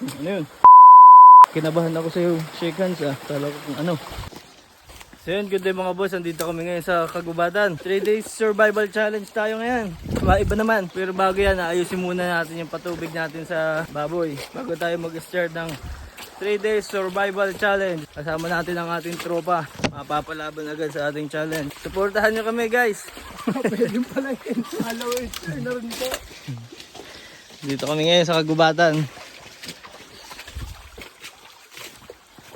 Ano yun? Kinabahan ako sa'yo. Shake hands ah. Kala ko kung ano. So yun, good day mga boss. Andito kami ngayon sa Kagubatan. 3 days survival challenge tayo ngayon. Maiba naman. Pero bago yan, ayusin muna natin yung patubig natin sa baboy. Bago tayo mag-start ng 3 days survival challenge. Kasama natin ang ating tropa. Mapapalaban agad sa ating challenge. Supportahan nyo kami guys. Pwede pala yun. Followers na rin po. Dito kami ngayon sa Kagubatan.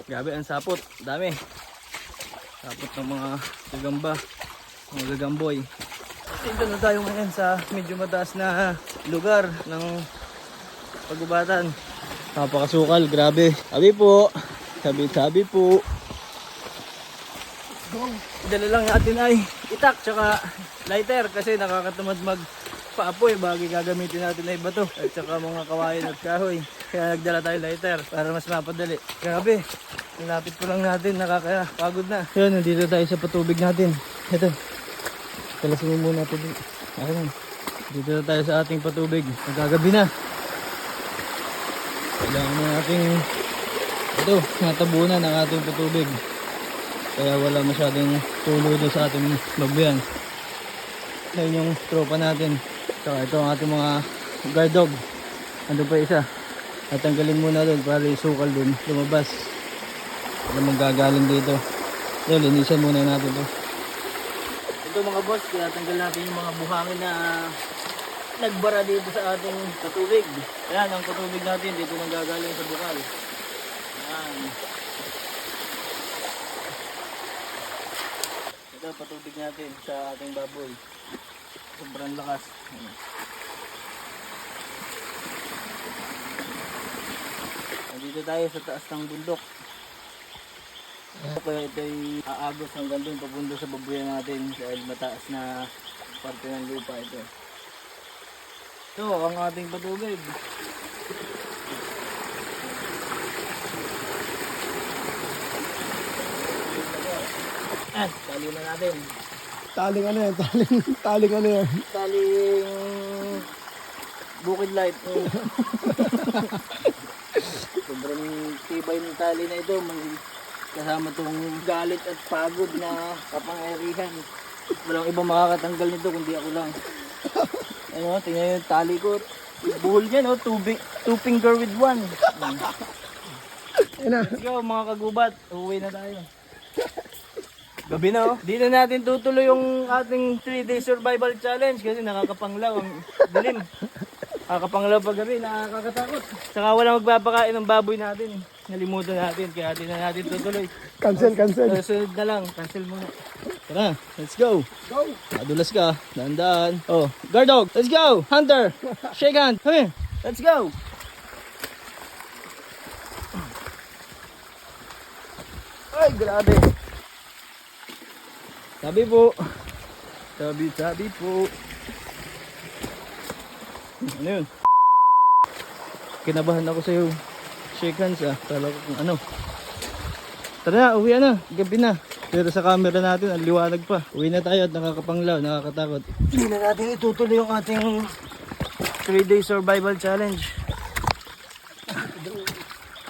Grabe ang sapot. Dami. Sapot ng mga gagamba. Mga gagamboy. Dito na tayo ngayon sa medyo mataas na lugar ng Kagubatan. Napakasukal. Grabe. Sabi po. Sabi po. Dala lang natin ay itak tsaka lighter kasi nakakatamad magpaapoy bagay gagamitin natin ay bato at tsaka mga kawayan at kahoy. Kaya nagdala tayo lighter para mas mapadali. Grabe, lapit ko lang natin, nakakapagod na. Yun, nandito tayo sa patubig natin. Ito, kalasin mo muna ito. Ayan, dito na tayo sa ating patubig. Nagagabi na. Kailangan na natin ito, natabunan ang ating patubig. Kaya wala masyadong tulo doon sa ating babuyan. Ayun yung tropa natin. So ito ang ating mga guard dog. Ando pa isa. At tanggalin muna doon para yung sukal doon lumabas. Wala manggagaling dito. So linisan muna natin to. Ito mga boss, kaya tanggal natin yung mga buhangin na nagbara dito sa ating patubig. Ayan ang patubig natin dito nanggagaling sa bukal. Ayan. Ito patubig natin sa ating baboy. Sobrang lakas. Dito tayo sa taas ng bundok. Kaya ito ay aagos hanggang doon papunta sa babuyan natin dahil mataas na parte ng lupa ito. Ito ang ating patubig. Tali na natin. Taling ano yan? Taling ano yan? Taling bukid light. Sobrang tibay ng tali na ito. Kasama itong galit at pagod na kapangyarihan. Walang ibang makakatanggal nito kundi ako lang. Ano, tingnan yung tali ko. Buhol yan, oh, two finger with one. Let's go mga kagubat. Uwi na tayo. Gabi na oh. Di na natin tutuloy yung ating 3-day survival challenge kasi nakakapanglaw ang dilim. Nakakapanglaw pag gabi, nakakatakot. Saka walang magpapakain ng baboy natin. Nalimutan natin kaya di na natin tutuloy. Cancel. Sunod na lang, cancel muna. Tara, let's go. Go. Madulas ka, dahan-dahan. Oh, guard dog, let's go. Hunter, shake hand. Come here, let's go. Ay, grabe. Sabi po. Sabi po. Ano yun? Kinabahan ako sa'yo. Shake hands ah. Kala ko kung ano. Tara na, uwi na. Gabi na. Pero sa camera natin, ang liwanag pa. Uwi na tayo at nakakapanglaw, nakakatakot. Hindi na natin itutuloy yung ating 3-day survival challenge.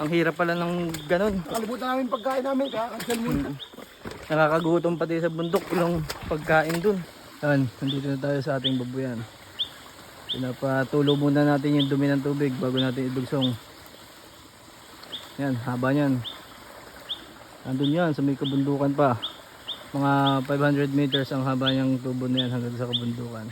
Ang hirap pala ng ganun. Nakalimutan namin pagkain namin, kaya cancel muna. Nakakagutom pati sa bundok yung pagkain dun. Yan, nandito na tayo sa ating babuyan. Pinapatulo muna natin yung dumi ng tubig bago natin idugsong. Yan, haba niyan. Nandun yan, sa may kabundukan pa. Mga 500 meters ang haba niyang tubo na yan hanggang sa kabundukan.